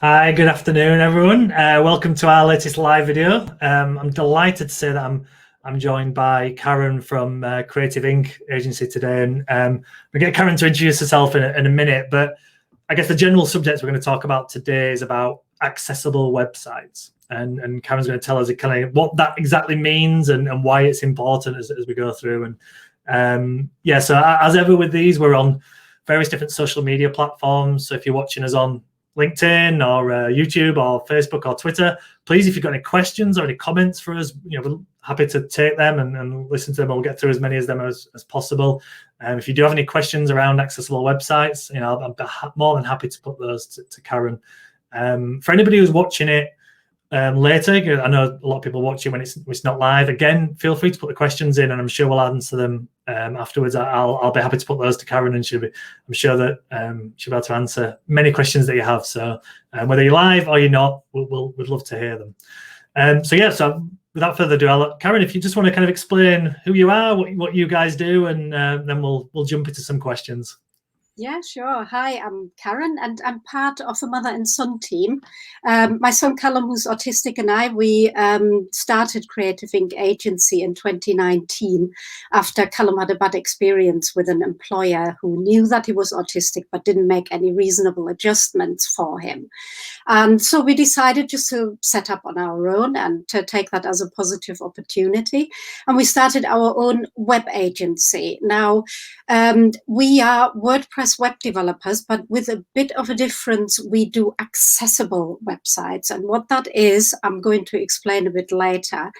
Hi, good afternoon, everyone. Welcome to our latest live video. I'm delighted to say that I'm joined by Caren from KreativeInc agency today, and we'll get Caren to introduce herself in a minute. But I guess the general subject we're going to talk about today is about accessible websites, and Karen's going to tell us kind of what that exactly means and why it's important as we go through. And yeah, so as ever with these, we're on various different social media platforms. So if you're watching us on LinkedIn or YouTube or Facebook or Twitter, please, if you've got any questions or any comments for us, we're happy to take them and listen to them. We'll get through as many of them as possible. If you do have any questions around accessible websites, I'm more than happy to put those to Caren. For anybody who's watching it later, I know a lot of people watch it when it's not live. Again, feel free to put the questions in, and I'm sure we'll answer them afterwards. I'll be happy to put those to Caren, and I'm sure that she'll be able to answer many questions that you have. So whether you're live or you're not, we'd love to hear them. So without further ado, Caren, if you just want to kind of explain who you are, what you guys do, and then we'll jump into some questions. Yeah, sure. Hi, I'm Caren, and I'm part of a mother and son team. My son Callum, who's autistic, and we started KreativeInc agency in 2019 after Callum had a bad experience with an employer who knew that he was autistic but didn't make any reasonable adjustments for him. And so we decided just to set up on our own and to take that as a positive opportunity. And we started our own web agency. Now, we are WordPress web developers, but with a bit of a difference. We do accessible websites. And what that is, I'm going to explain a bit later.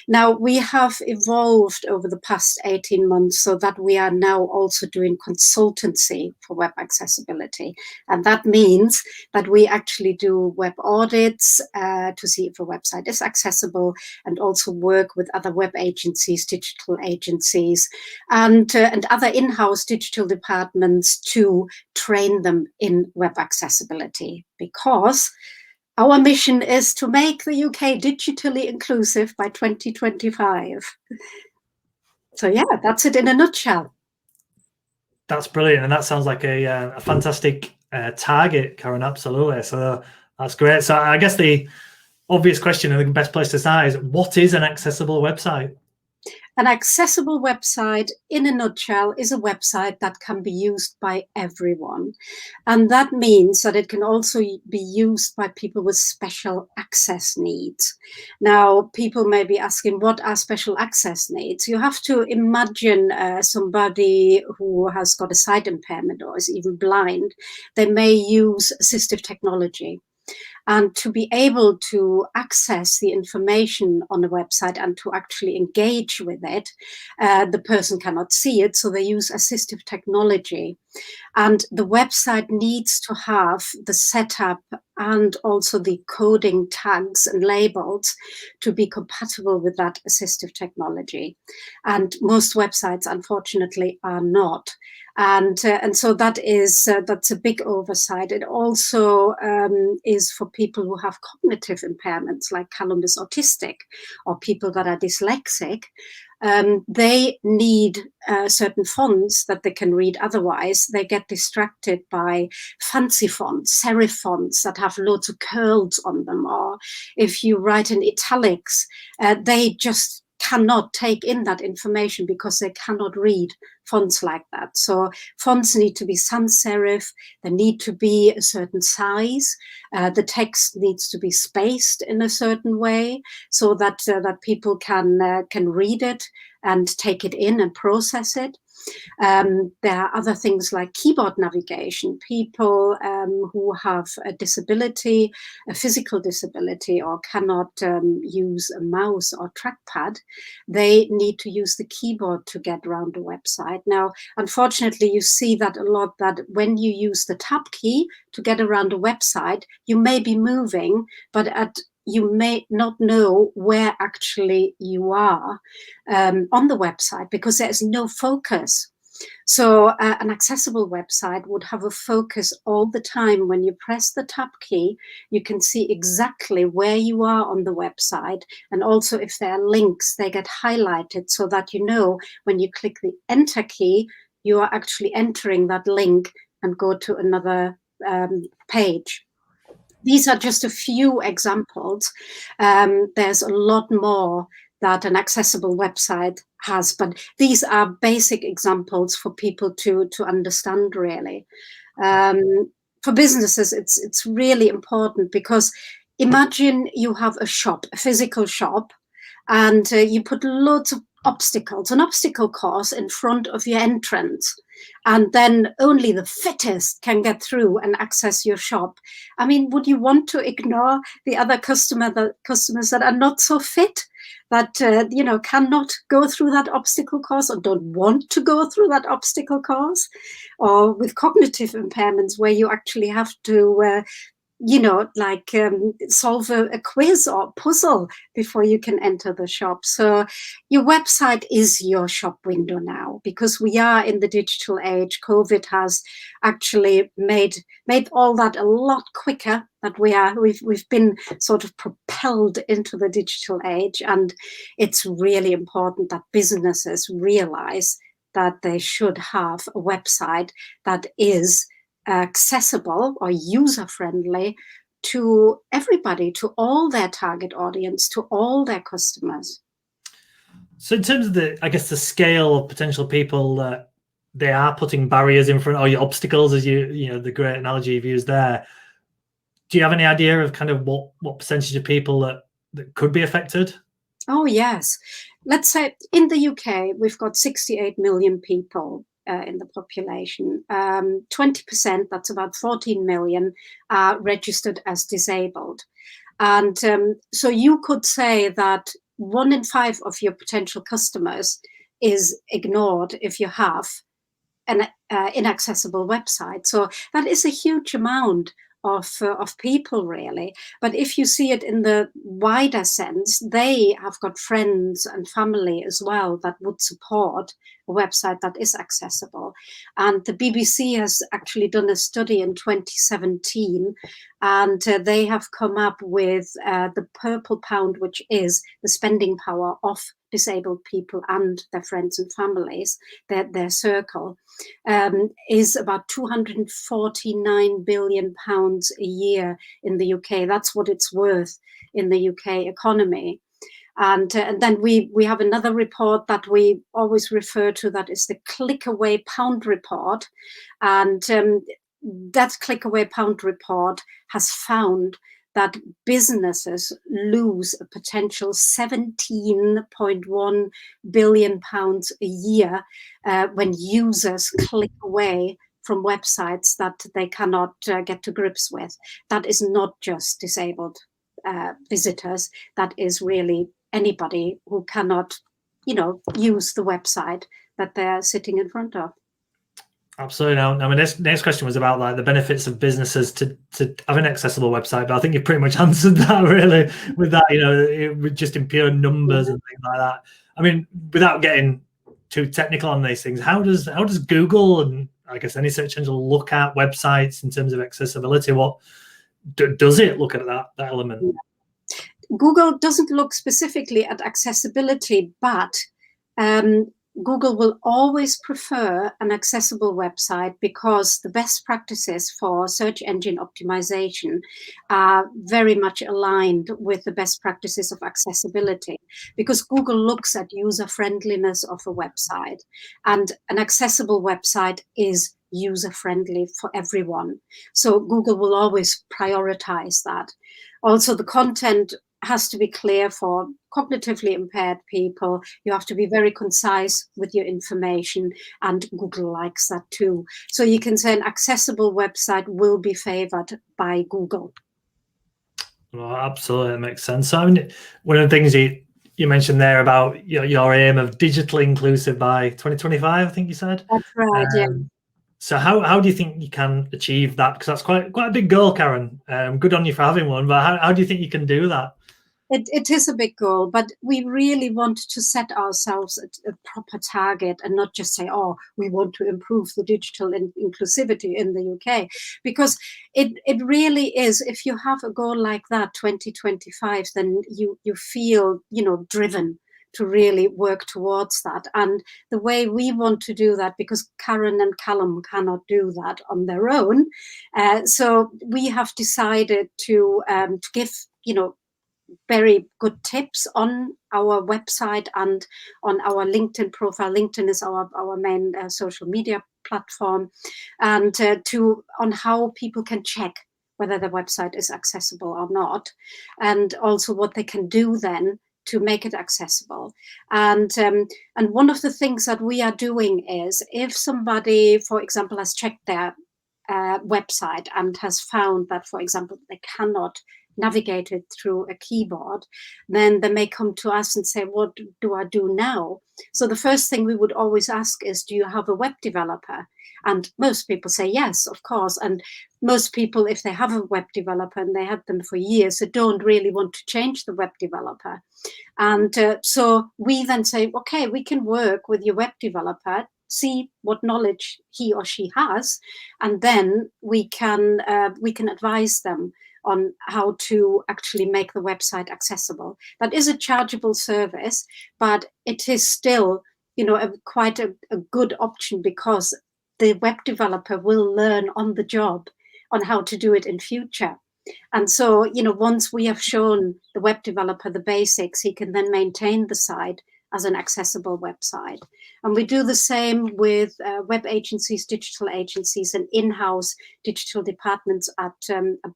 Now, we have evolved over the past 18 months so that we are now also doing consultancy for web accessibility. And that means that we actually do web audits to see if a website is accessible, and also work with other web agencies, digital agencies, and other in-house digital departments to train them in web accessibility, because our mission is to make the UK digitally inclusive by 2025. So yeah, that's it in a nutshell. That's brilliant, and that sounds like a fantastic target, Caren. Absolutely. So that's great. So I guess the obvious question and the best place to start is, what is an accessible website? An accessible website, in a nutshell, is a website that can be used by everyone. And that means that it can also be used by people with special access needs. Now, people may be asking, what are special access needs? You have to imagine somebody who has got a sight impairment or is even blind. They may use assistive technology. And to be able to access the information on the website and to actually engage with it, the person cannot see it, so they use assistive technology. And the website needs to have the setup and also the coding tags and labels to be compatible with that assistive technology. And most websites, unfortunately, are not. And so that's a big oversight. It also is for people who have cognitive impairments, like Callum is autistic, or people that are dyslexic. They need certain fonts that they can read. Otherwise, they get distracted by fancy fonts, serif fonts that have loads of curls on them. Or if you write in italics, they just cannot take in that information because they cannot read fonts like that. So fonts need to be sans serif. They need to be a certain size. The text needs to be spaced in a certain way so that that people can read it and take it in and process it. There are other things like keyboard navigation. People who have a disability, a physical disability, or cannot use a mouse or trackpad, they need to use the keyboard to get around the website. Now, unfortunately, you see that a lot, that when you use the tab key to get around a website, you may be moving, but you may not know where actually you are on the website, because there's no focus. So an accessible website would have a focus all the time. When you press the tab key, you can see exactly where you are on the website. And also if there are links, they get highlighted so that you know when you click the enter key, you are actually entering that link and go to another page. these are just a few examples. There's a lot more that an accessible website has, but these are basic examples for people to understand, really. For businesses, it's really important, because imagine you have a shop, a physical shop, and you put loads of obstacles, an obstacle course in front of your entrance, and then only the fittest can get through and access your shop. I mean, would you want to ignore the other customers that are not so fit, that cannot go through that obstacle course, or don't want to go through that obstacle course, or with cognitive impairments where you actually have to solve a quiz or puzzle before you can enter the shop. So your website is your shop window now, because we are in the digital age. COVID has actually made all that a lot quicker. That we've been sort of propelled into the digital age, and it's really important that businesses realize that they should have a website that is accessible or user-friendly to everybody, to all their target audience, to all their customers. So in terms of the scale of potential people that they are putting barriers in front, or your obstacles, as the great analogy you've used there, do you have any idea of kind of what percentage of people that could be affected? Oh, yes. Let's say in the UK, we've got 68 million people in the population. 20%, that's about 14 million, are registered as disabled. And so you could say that 1 in 5 of your potential customers is ignored if you have an inaccessible website. So that is a huge amount of people, really. But if you see it in the wider sense, they have got friends and family as well that would support a website that is accessible. And the BBC has actually done a study in 2017, and they have come up with the purple pound, which is the spending power of disabled people and their friends and families, their circle, is about 249 billion pounds a year in the UK. That's what it's worth in the UK economy. And then we have another report that we always refer to, that is the Click Away Pound report. And that Click Away Pound report has found that businesses lose a potential 17.1 billion pounds a year when users click away from websites that they cannot get to grips with. That is not just disabled visitors. That is really anybody who cannot, use the website that they're sitting in front of. Absolutely. Now, my next question was about like the benefits of businesses to have an accessible website, but I think you've pretty much answered that really with that. Just in pure numbers and things like that. I mean, without getting too technical on these things, how does Google and I guess any search engine look at websites in terms of accessibility? What does it look at that element? Google doesn't look specifically at accessibility, but Google will always prefer an accessible website, because the best practices for search engine optimization are very much aligned with the best practices of accessibility, because Google looks at user friendliness of a website, and an accessible website is user friendly for everyone. So Google will always prioritize that. Also, the content has to be clear for cognitively impaired people. You have to be very concise with your information, and Google likes that too. So you can say an accessible website will be favored by Google. Well, absolutely, that makes sense. So, I mean, one of the things you mentioned there about your aim of digitally inclusive by 2025, I think you said. That's right, yeah. So how do you think you can achieve that? Because that's quite a big goal, Caren. Good on you for having one, but how do you think you can do that? It is a big goal, but we really want to set ourselves a proper target, and not just say, oh, we want to improve the digital inclusivity in the UK, because it really is, if you have a goal like that, 2025, then you feel, driven to really work towards that. And the way we want to do that, because Caren and Callum cannot do that on their own, so we have decided to give, very good tips on our website and on our LinkedIn profile. LinkedIn is our main social media platform, and on how people can check whether the website is accessible or not, and also what they can do then to make it accessible. And one of the things that we are doing is, if somebody, for example, has checked their website and has found that, for example, they cannot navigate it through a keyboard, then they may come to us and say, what do I do now? So the first thing we would always ask is, do you have a web developer? And most people say yes, of course. And most people, if they have a web developer and they had them for years, they don't really want to change the web developer. And so we then say, okay, we can work with your web developer, see what knowledge he or she has, and then we can advise them on how to actually make the website accessible. That is a chargeable service, but it is still, quite a good option, because the web developer will learn on the job on how to do it in future. And so, once we have shown the web developer the basics, he can then maintain the site as an accessible website. And we do the same with web agencies, digital agencies, and in-house digital departments at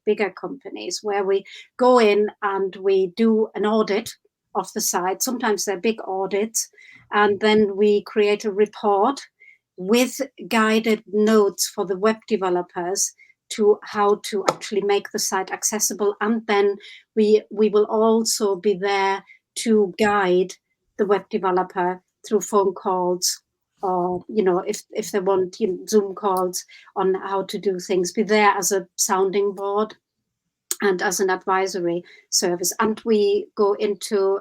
bigger companies, where we go in and we do an audit of the site. Sometimes they're big audits, and then we create a report with guided notes for the web developers to how to actually make the site accessible. And then we will also be there to guide the web developer through phone calls, or if they want Zoom calls on how to do things, be there as a sounding board and as an advisory service. And we go into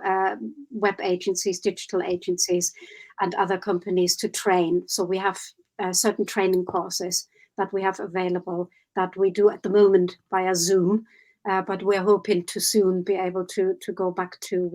web agencies, digital agencies, and other companies to train. So we have certain training courses that we have available that we do at the moment via Zoom, but we're hoping to soon be able to go back to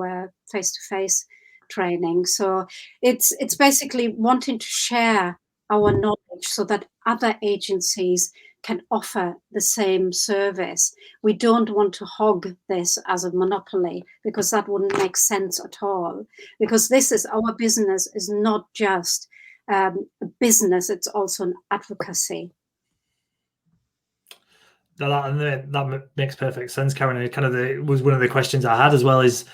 face-to-face training. So it's basically wanting to share our knowledge so that other agencies can offer the same service. We don't want to hog this as a monopoly, because that wouldn't make sense at all. Because this is our business, is not just a business, it's also an advocacy. That makes perfect sense, Caren. Was one of the questions I had as well, is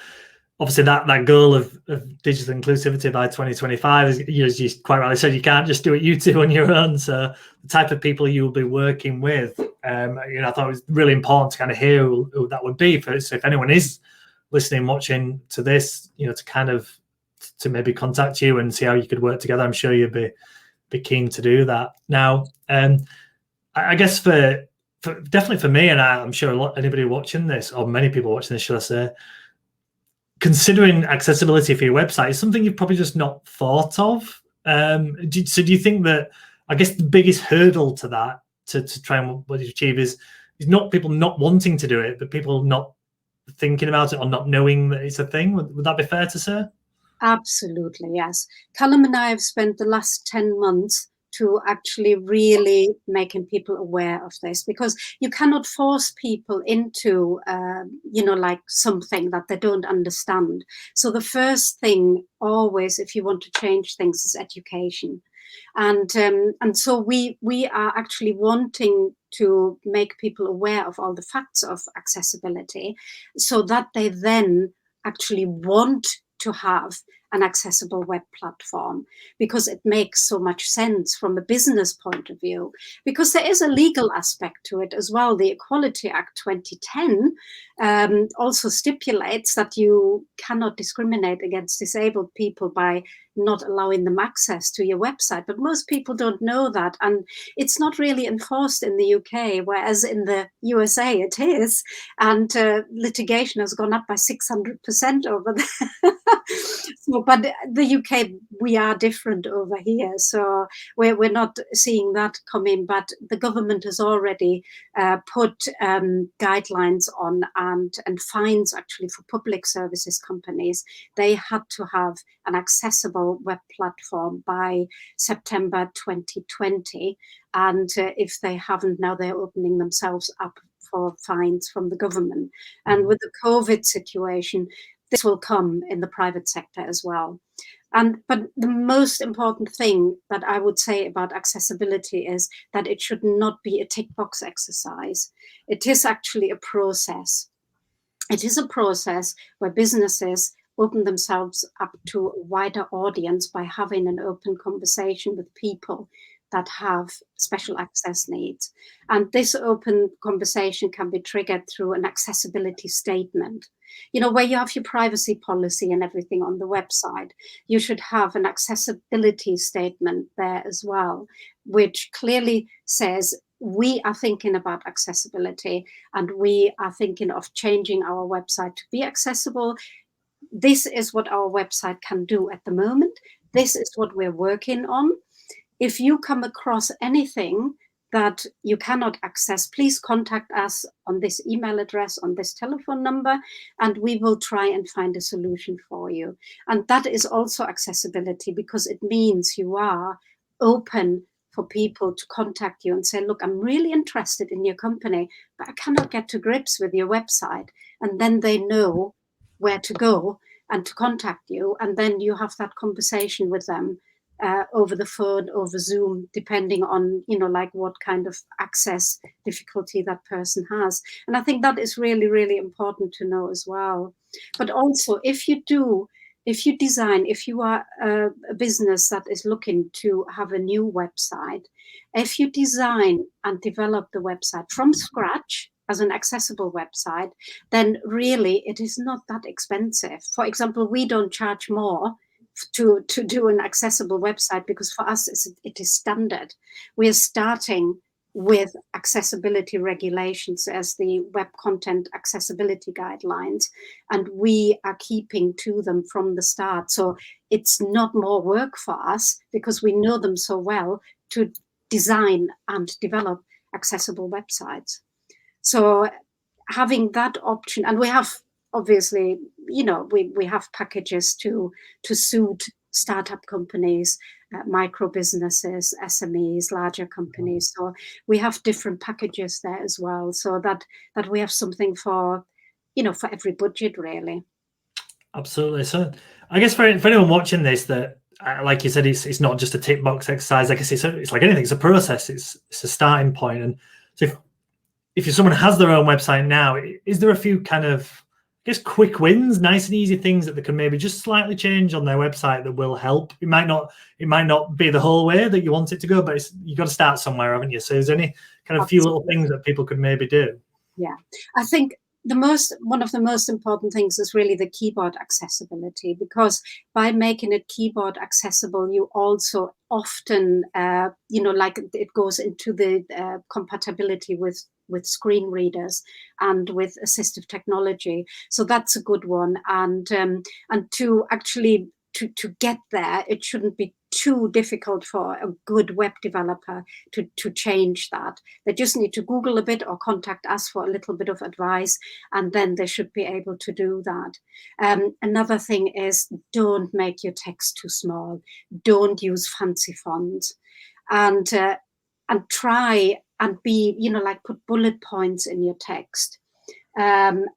obviously that goal of digital inclusivity by 2025 is, as you quite rightly said, you can't just do what you do on your own. So the type of people you will be working with, I thought it was really important to kind of hear who that would be. So if anyone is listening, watching to this, to maybe contact you and see how you could work together, I'm sure you'd be keen to do that. Now, I guess definitely for me, and I'm sure anybody watching this, or many people watching this, should I say, considering accessibility for your website is something you've probably just not thought of. So do you think that, I guess the biggest hurdle to that, to try and what you achieve is not people not wanting to do it, but people not thinking about it or not knowing that it's a thing? Would that be fair to say? Absolutely, yes. Callum and I have spent the last 10 months to actually really making people aware of this, because you cannot force people into, like something that they don't understand. So the first thing always, if you want to change things, is education. And so we are actually wanting to make people aware of all the facts of accessibility, so that they then actually want to have an accessible web platform, because it makes so much sense from a business point of view, because there is a legal aspect to it as well. The Equality Act 2010 also stipulates that you cannot discriminate against disabled people by not allowing them access to your website. But most people don't know that, and it's not really enforced in the UK, whereas in the USA it is, and litigation has gone up by 600% over there. So but the UK, we are different over here, so we're not seeing that come in. But the government has already put guidelines on and fines actually for public services companies. They had to have an accessible web platform by September 2020, and if they haven't, now they're opening themselves up for fines from the government. And with the COVID situation, this will come in the private sector as well. But the most important thing that I would say about accessibility is that it should not be a tick box exercise. It is actually a process. It is a process where businesses open themselves up to a wider audience by having an open conversation with people that have special access needs. And this open conversation can be triggered through an accessibility statement. You know, where you have your privacy policy and everything on the website, you should have an accessibility statement there as well, which clearly says, we are thinking about accessibility and we are thinking of changing our website to be accessible. This is what our website can do at the moment. This is what we're working on. If you come across anything that you cannot access, please contact us on this email address, on this telephone number, and we will try and find a solution for you. And that is also accessibility, because it means you are open for people to contact you and say, look, I'm really interested in your company, but I cannot get to grips with your website. And then they know where to go and to contact you. And then you have that conversation with them over the phone, over Zoom, depending on, you know, like what kind of access difficulty that person has. And I think that is really, really important to know as well. But also, if you design, if you are a business that is looking to have a new website, if you design and develop the website from scratch as an accessible website, then really it is not that expensive. For example, we don't charge more to do an accessible website, because for us it is standard. We are starting with accessibility regulations as the Web Content Accessibility Guidelines, and we are keeping to them from the start. So it's not more work for us, because we know them so well, to design and develop accessible websites. So having that option, and we have, obviously, you know, we have packages to suit startup companies, micro businesses, SMEs, larger companies. So we have different packages there as well, so that we have something for, you know, for every budget, really. Absolutely. So I guess for anyone watching this, that like you said, it's not just a tick box exercise. I guess it's like anything, it's a process. It's a starting point. And so if someone has their own website now, is there a few kind of, I guess, quick wins, nice and easy things that they can maybe just slightly change on their website that will help? It might not be the whole way that you want it to go, but you've got to start somewhere, haven't you? So is there any kind of few little things that people could maybe do? Yeah, I think one of the most important things is really the keyboard accessibility, because by making it keyboard accessible, you also often, you know, like it goes into the compatibility with screen readers and with assistive technology. So that's a good one. And to actually to get there, it shouldn't be too difficult for a good web developer to change that. They just need to Google a bit or contact us for a little bit of advice, and then they should be able to do that. Another thing is, don't make your text too small. Don't use fancy fonts, and try and be, you know, like put bullet points in your text.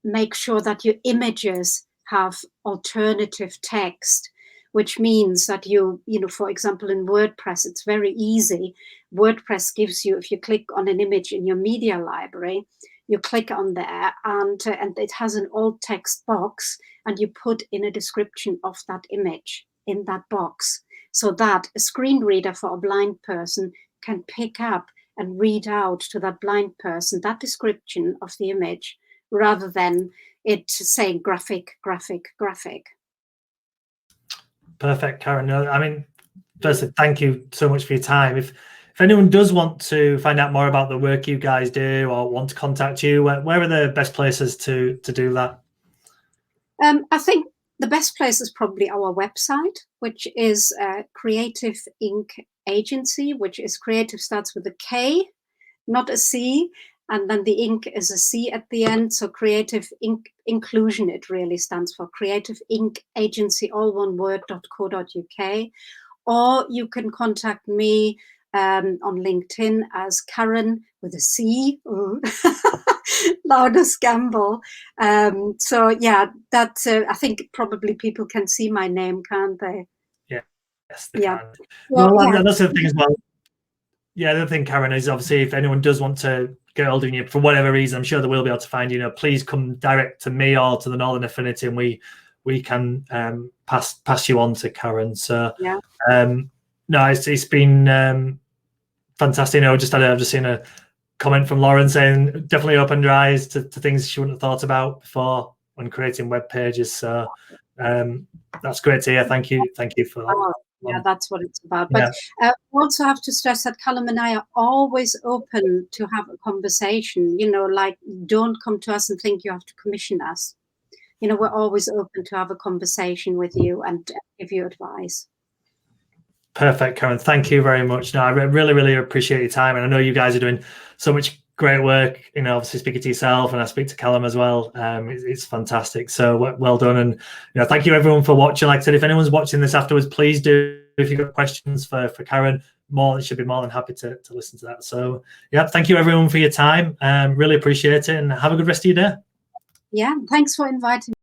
Make sure that your images have alternative text, which means that you know, for example, in WordPress, it's very easy. WordPress gives you, if you click on an image in your media library, you click on there and it has an alt text box, and you put in a description of that image in that box, so that a screen reader for a blind person can pick up and read out to that blind person that description of the image, rather than it saying graphic, graphic, graphic. Perfect, Caren. I mean, firstly, thank you so much for your time. If anyone does want to find out more about the work you guys do, or want to contact you, where are the best places to do that? I think The best place is probably our website, which is KreativeInc agency, which is creative starts with a K, not a C, and then the Inc is a C at the end. So Creative Inc inclusion, it really stands for Creative Inc agency, all one word, .co.uk. Or you can contact me on LinkedIn as Caren with a C, Loudest Gamble. So yeah, that's I think probably people can see my name, can't they? Yeah, yes, they Yeah. can. Well, Well, yeah. that's the thing as well. Yeah, the other thing, Caren, is obviously if anyone does want to get hold of you for whatever reason, I'm sure they will be able to find you. Please come direct to me or to the Northern Affinity, and we can pass you on to Caren. So yeah. No, it's been fantastic. I've just seen a comment from Lauren saying definitely opened her eyes to things she wouldn't have thought about before when creating web pages. So that's great to hear. Thank you for that. Yeah, that's what it's about. But we also have to stress that Callum and I are always open to have a conversation. Like, don't come to us and think you have to commission us. We're always open to have a conversation with you and give you advice. Perfect, Caren. Thank you very much. No, I really, really appreciate your time. And I know you guys are doing so much great work, obviously speaking to yourself, and I speak to Callum as well. It's fantastic. So well done. And, thank you everyone for watching. Like I said, if anyone's watching this afterwards, please do. If you've got questions for Caren, should be more than happy to listen to that. So yeah, thank you everyone for your time. Really appreciate it, and have a good rest of your day. Yeah, thanks for inviting me.